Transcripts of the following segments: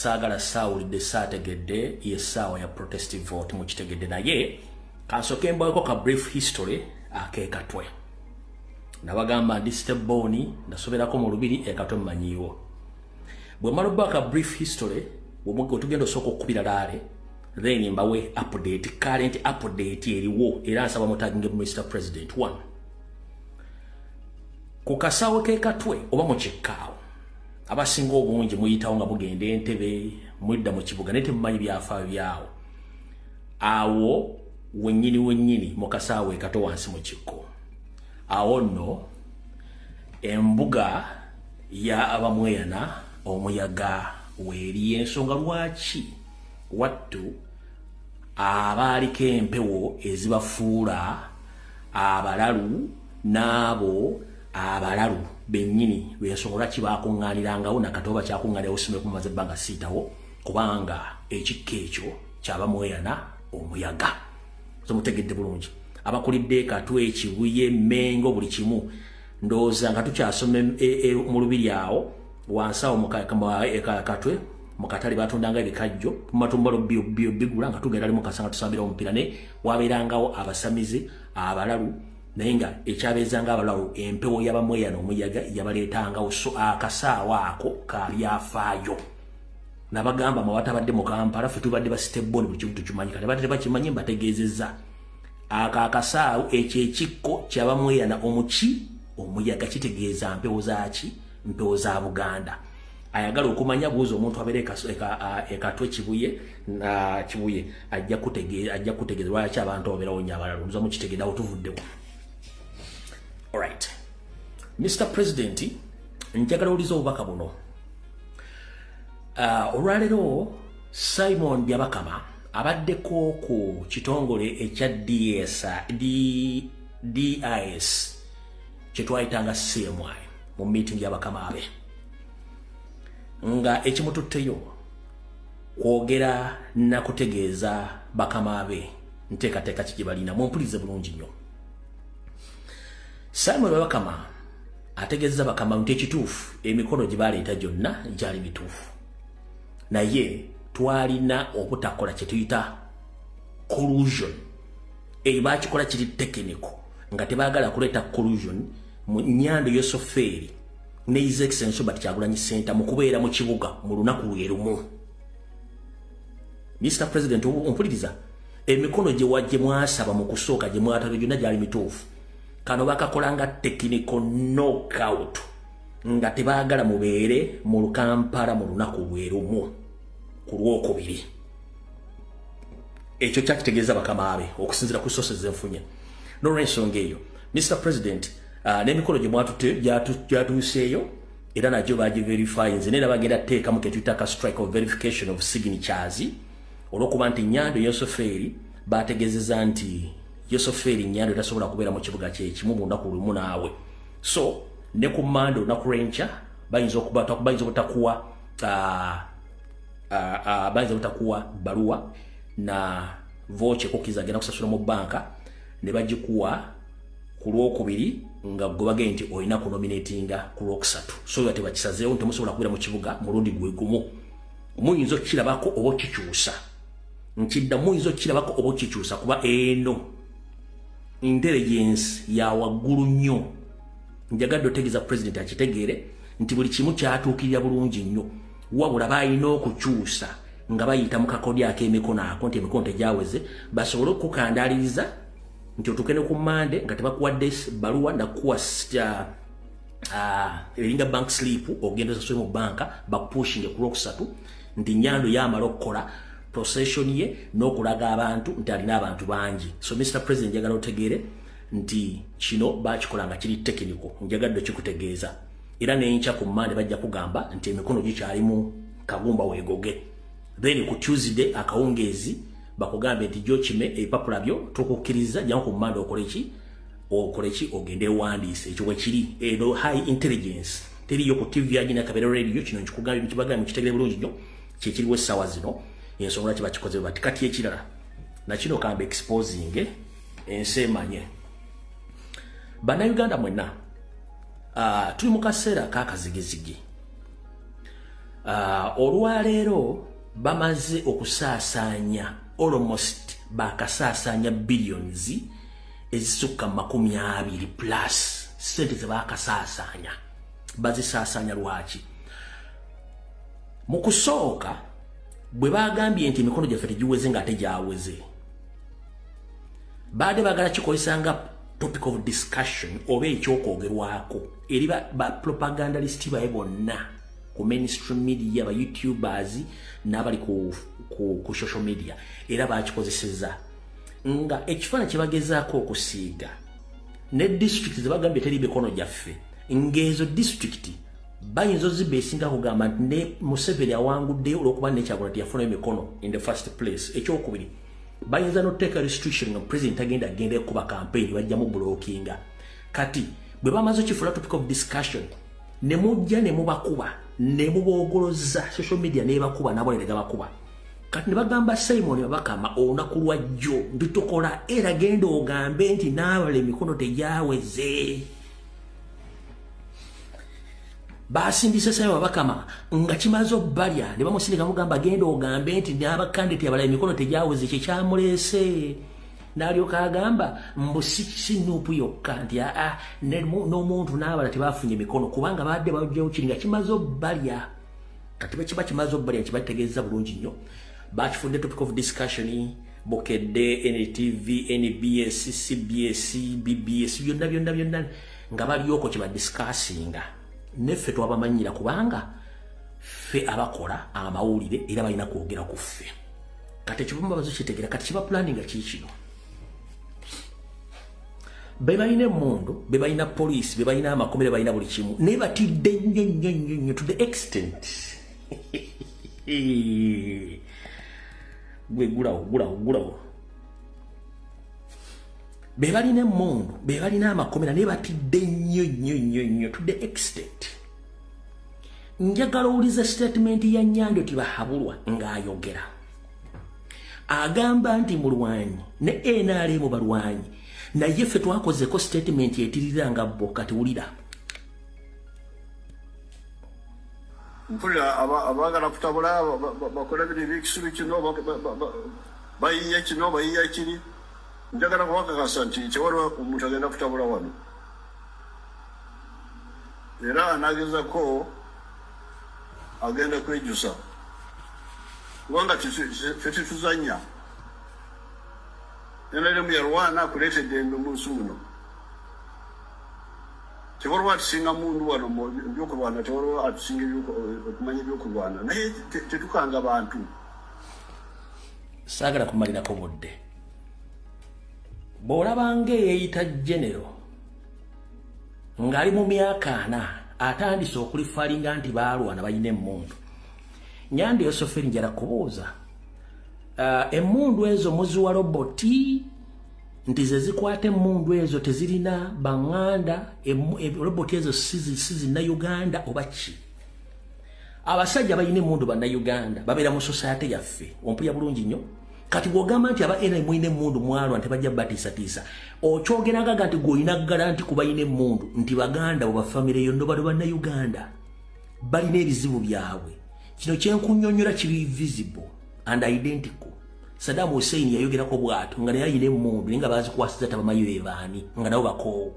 sagala sawulidde saategedde yessaawa ya protestive vote mukitegedde naye kansoke mbaako ka brief history akeekatwe nabagamba ndi steboni nasoberako mu lubiri ekatwe mmanyiiwo bwe mala ka brief history otugenda osooka okukubira laale then mbawe update current update eriwo era nsaba mutaginge Mr. President 1 ku kasaawe keekatwe oba mu kikkaawo abasinga obungi muyitawo nga mugenda Entebbe mwidda mu kibuga naye temumanyi byafaayo byawo awo wennyini mu kasaawe kato wansi mu kikko awo nno embuga ya abamweyana omuyaga weeri ensonga lwaki wattu abaaliko empewo ezibafuula abalalu n'abo abalalu bennyini lwensonga lwaki bakuŋŋaanirangawo nakatoba kyakuŋŋaanira osome kumaze ebbanga siitawo kubanga ekikko ekyo kyabamweyana omuyaga mutegedde bulungi abakulidde Katwe Kibuye Mengo buli kimu ndowooza nga tukyasome mu lubiri awo wansawo mu Katwe mu katale batundanga ebikajjo matumbalo bigula nga tugenda limu kasanga tusambira omupiira ne wabeerangawo abasamizi abalalu naye nga ekyabeezanga abalalu empewo y'abamweyana omuyaga yabaleetangawo so akasaawa ako kabyafaayo nabagamba mawatabadde mu Kampala ffe tubadde basiteboni buli kimu tukimanyi kale badde bakimanyi mbategeezezza akakasaawo ekyo ekikko kyabamweyana omuyaga kitegeeza mpewo zaaki mpewo za Buganda ayagala okumanya buuza omuntu abeera Katwe Kibuye na Kibuye ajja kutegeeza lwaki abantu ababeerawo nnyo abalalu nza mukitegeerawo tuvuddewo. Alright, Mr. President njagala oliza obubaka buno olwaleero Simon Byabakama abaddeko ku kitongole ekya DIS kyetwayitanga CMI mu meeting y'abakama abe nga ekimututteyo kwogera na kutegeeza bakama abe nteekateeka kigibalina mumpulirize bulungi nnyo. Simon Byabakama ategeeza bakama nti ekituufu emikono gye baleeta gyonna gyali mituufu naye twalina obutakola kye tuyita collusion bakikola kiri technical nga tebaagala kuleeta collusion mu Nyando Yosoferi ne His Excellency Robert Kyagulanyi Center mu kubeera mu kibuga mu lunaku lwe lumu. Mr. President ompuliriza emikono gye wajje mwasaba mu kusooka gye mwatalo gyonna gyali mituufu kano bakakola nga technical knockout nga tebaagala mubeere mu Kampala mu lunaku lwe lumu ku Lwokubiri. Ekyo kyakitegeeza bakama abe okusinziira ku sources zenfunye n'olw'ensonga eyo Mr. President n'emikono gye gyatuuseeyo era nagyo bagiverify nze neera bagenda teekamu ke tuyita ka strike of verification of signatures olw'okuba nti Nyando Yosoferi bategeezeza nti Yosoferi Nyando tasobola kubeera mu kibuga kyekimu mu lunaku lumu naawe so ne ku Mande olunaku lw'enkya bayinza obutakuwa baluwa na voce kokiza agenda kusasula mu banka ne bagikuwa ku Lwokubiri nga gwe bagenda nti olina kunominatinga ku Lwokusatu so yate bakisazeewo nti musobola kubeera mu kibuga mulundi gwe gumu muyinza okukirabako oba okikyusa nkidda muyinza okukirabako oba okikyusa kuba eno intelligence ya waggulu nnyo njagadde otegeeza President akitegeere nti buli kimu kyatuukirira bulungi nnyo wabula balina okukyusa nga bayita mu kakodi ak'emikono ako nti emikono tegyaweze basobole okukukandaaliriza nti otuuke ku Mande nga tebakuwadde baluwa nakuwa eringa bank slip ogenda osasule mu banka bakupushinge ku Lwokusatu nti Nyando yamala okukola procession ye n'okulaga abantu nti alina abantu bangi. So Mr. President njagala otegeere nti kino bakikola nga kiri technical njagadde okikutegeeza era n'enkya ku Mande bajja kugamba nti emikono gikyalimu kagumba weegoge then ku Tuesday akawungeezi bakugambe nti jo kime ebipapula byo tukukkiriza jja ku Mande okole ki ogende wandiise ekyo wekiri eno high intelligence teriyo ku TV agina Kabera radio kino nkikugambye mukibagambe mukitegere bulungi nnyo kyekiriwo essaawa zino ensonga lwaki bakikoze bati kati ekirala nakino kambe exposing ensi emanye bannayuganda mwenna tuli mu kaseera k'akazigizigi olwaleero bamaze okusaasanya almost bakasaasanya billions ezisukka 20 plus sente ze bakasaasanya bazisaasanya lwaki mu kusooka bwe bagambye nti emikono gyaffe tegiweze nga ate gyaweze baade bagala kikozesa nga topic of discussion oba ekyokwogerwako eri ba propagandalist baye bonna ku mainstream media ba youtubers n'abali ku social media era bakikozeseza nga ekifaananyi kye bagezaako okusiiga ne district ze bagambye teri mikono gyaffe ng'ezo district bayinza ozibeesinga kugamba nti ne Museveni awanguddeyo olw'okuba nekyagula teyafuna emikono in the first place. Ekyokubiri bayinza n'oteeka restriction nga president agenda kuba campaign bajjamu blockinga. Kati bwe bamaze okifula topic of discussion ne mujja ne mubakuba ne muboogoloza social media ne bakuba nabo ne gabakuba. Kati ne bagamba Simon Babakama olunaku lwa jjo nditukola era genda ogambe nti naabale emikono tegyaweze. Basindise Simon Babakama nga kimaze obbalya ne bamusindika mugamba genda ogambe nti n'abakandidate abala emikono tegyaweze kyekyamulese. N'alyoka agamba mbusi nupu yokka nti n'omuntu n'abala tebafunye emikono kubanga badde bajjawo kiri nga kimaze obbalya. Kati bwe kiba kimaze obbalya kibategeeza bulungi nnyo. Bakifudde topic of discussion Bokedde, NTV, NBS, CBS, BBS byonna nga balyoko kye badiscussinga. Neffe twabamanyira kubanga ffe abakola amawulire era balina kwogera ku ffe. Kati ekivumba bazo kitegeera kati kiba planning kikino. Be balina emmundu, be balina police, be balina amakomera, balina buli kimu. Ne batidde nnyo to the extent. Gwe gulawo. Be balina emmundu, be balina amakomera, ne batidde nnyo to the extent. Njagala owuliza statement ya Nyando Tibahabulwa ng'ayogera. Agamba nti mulwanyi ne NRM balwanyi. Naye ffe twakozeko statement yetirira nga bo kati wulira. Mpulira abagala kutabula bakola bino ebikisubi kino bayiya kino bayiya kiri. Njagala kubakakasa nti tewaliwo omuntu agenda kutabula wano. Era anagezako agenda kwejusa. Kubanga ffe tituzanya. NRM yarwana kuleetedde emunsi muno. Tewaliwo atusinga mundu wano mu byokulwana, tewaliwo atusinga okumanya ebyokulwana. Naye tetukanga bantu. Saagala kumalirako budde. Bw'olabanga eyeeyita genero ng'ali mu myaka 4 atandise okulifalinga nti baalwana balina emmundu. Nyandi Yosoferi njala kubuuza. Emmundu ezo muziwa roboti nti ze zikwata emmundu ezo tezirina banganda roboti ezo sizi na Uganda oba ki? Abasajja balina emmundu banna Uganda babeera mu society yaffe ompulya bulungi nnyo. Kati bw'ogamba nti aba NRM mwine emmundu mwalwa nti bajja batiisatiisa okyogeraga nti gw'olina garanti ku balina emmundu nti baganda bwe bafamire yonna bali banna Uganda balina ebizibu byabwe. Kino kyenkunnyonnyola kiri visible and identical. Saddam Hussein yayogerako bw'atyo nga naye ayina emmundu naye nga bazikwasiza tabamanyi be baani nga nabo bakoowu.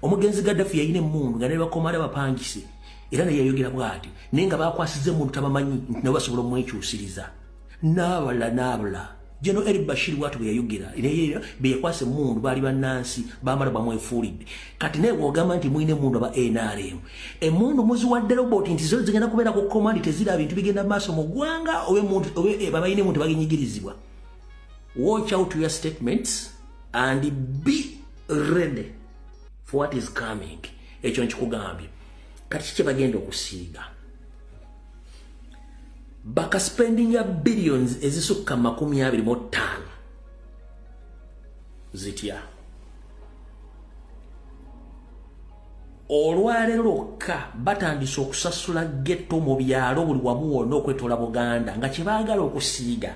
Omugenzi Gaddafi yayina emmundu nga naye bakomala bapangise era naye yayogera bw'atyo naye nga bakwasiza emmundu tabamanyi nti nabo basobola omwekyusiriza. N'abala Jeno Eri Bashir watu bwe yayogera naye be yakwasa emmundu baali bannansi bamala bamwefuulidde. Kati naye bw'ogamba nti mwine emmundu aba NRM emmundu muziwadde roboti nti zo zigenda kubeera ku komandi tezira bintu bigenda maaso mu ggwanga oba babalina emmundu baginyigirizibwa. Watch out your statements and be ready for what is coming. Ekyo nkikugambye. Kati kye bagenda okusiiga baka spending ya billions ezisukka 25 zitya. Olwaleero lwokka batandise okusasula ghetto mu byalo buli wamu wonna okwetola Buganda nga kye baagala okusiiga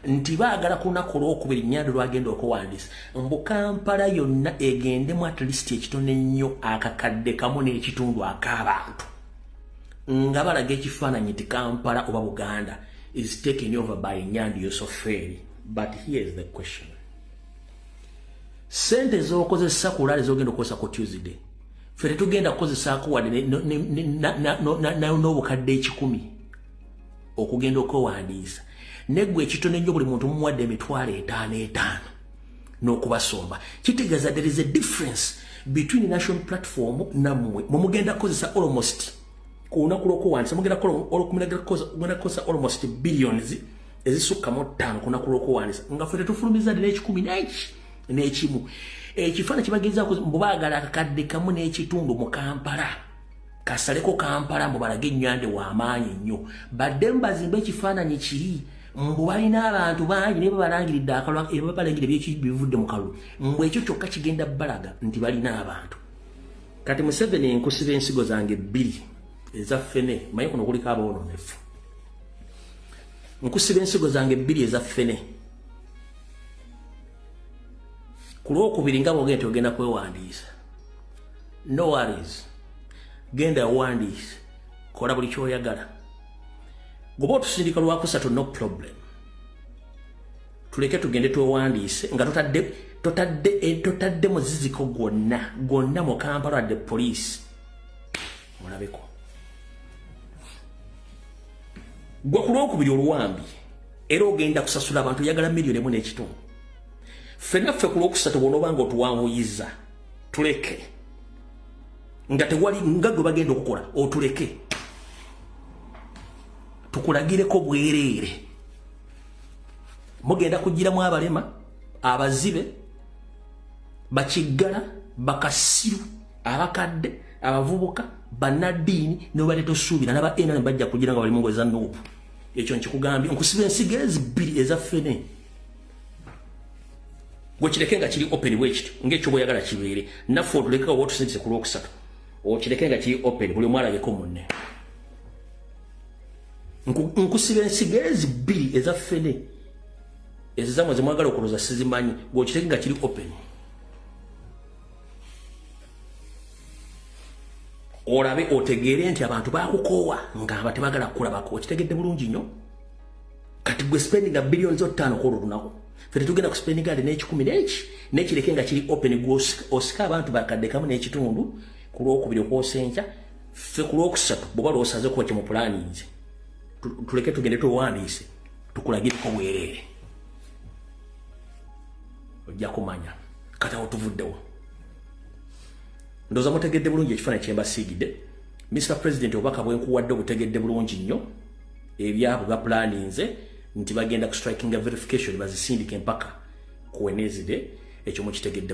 nti baagala ku lunaku olwokubiri Nyando lwagenda okuwandiisa mbu Kampala yonna egendemu at least ekitone nnyo akakadde kamu n'ekitundu ak'abantu nga balaga ekifaananyi nti Kampala oba Buganda is taken over by Nyandi Yosoferi. But here's the question. Sente z'okozesa kulale z'ogenda okukozesa ku Tuesday. Ffe tetugenda kukozesaako wadde n'obukadde 10 okugenda okwewandiisa. Neggwe ekitone nnyo buli muntu mumuwadde emitwalo 5 n'okubasomba. Kitegeeza there is a difference between the national platform nammwe mugenda kukozesa almost ku lunaku lw'okuwandiisa mugenda kukozesa almost billions ezisukka mu 5 ku lunaku lw'okuwandiisa nga ffe tetufulumiza ddala 10 n'ekimu. Ekifaananyi kibagezaako mubaagala akakadde kamu n'ekitundu mu Kampala kasaleko Kampala mubalage Nyande w'amaanyi nnyo badde mbazimba ekifaananyi kiri mbu balina abantu bangi ne babalangiridde akalwa era babalangire bivudde mu kalulu mbu ekyo kyokka kigenda balaga nti balina abantu. Kati Museveni nkusiba ensigo zange 2 eza ffene maye kuno kuliko abawonoonefu. Nkusiba ensigo zange 2 eza ffene ku Lwokubiri nga bwogenda ogenda kwewandiisa. No worries. Genda wandiise. Kola buli kyoyagala. Goba otusindika Lwakusatu no problem. Tuleke tugende twewandiise nga totadde muziziko gwonna mu Kampala wadde poliisi. Mulabeko. Gwe ku Lwokubiri oluwambi era ogenda kusasula abantu yagala miliyoni 1.5. Ffenna ffe ku Lwokusatu bw'onooba nga otuwanvuyiza tuleke nga tewali nga gwe bagenda okukola otuleke tukulagireko bwereere. Mugenda kugiramu abalema abazibe bakiggala bakasiru abakadde abavubuka bannaddiini n'obaleeta osuubira n'aba NRM bajja kugira nga bali mu ngozi za Nuupu. Ekyo nkikugambye nkusiba ensigo ezi 2 eza ffene. Gwe kireke nga kiri open bwekiti ng'ekyo bw'oyagala kibeere naffe otuleka oba otusindise ku Lwokusatu okireke nga kiri open buli omu alabeko munne. Nkusiba ensigo ezi 2 eza ffene ezizammwe zemwagala okulooza sizimanyi gwe okireke nga kiri open. Olabe otegeere nti abantu bakukoowa nga tebagala kukulabako okitegedde bulungi nnyo. Kati gwe spendinga billions 5 ku lunaku ffe tetugenda ku spendinga ade n'10 n'ekireke nga kiri open osika abantu bakadde kamu n'ekitundu ku Lwokubiri okwosenkya ffe ku Lwokusatu bw'oba lw'osaze kuba kye mu pulaninze tuleke tugende twewandiise tukulagireko bwereere ojja kumanya kati awo tuvuddewo. Ndowooza mutegedde bulungi ekifaananyi kye mbasiigidde. Mr. President obubaka bwenkuwadde obutegedde bulungi nnyo ebyabwe bapulaninze nti bagenda ku strikinga verification bazisindike mpaka ku Wednesday ekyo mukitegedde.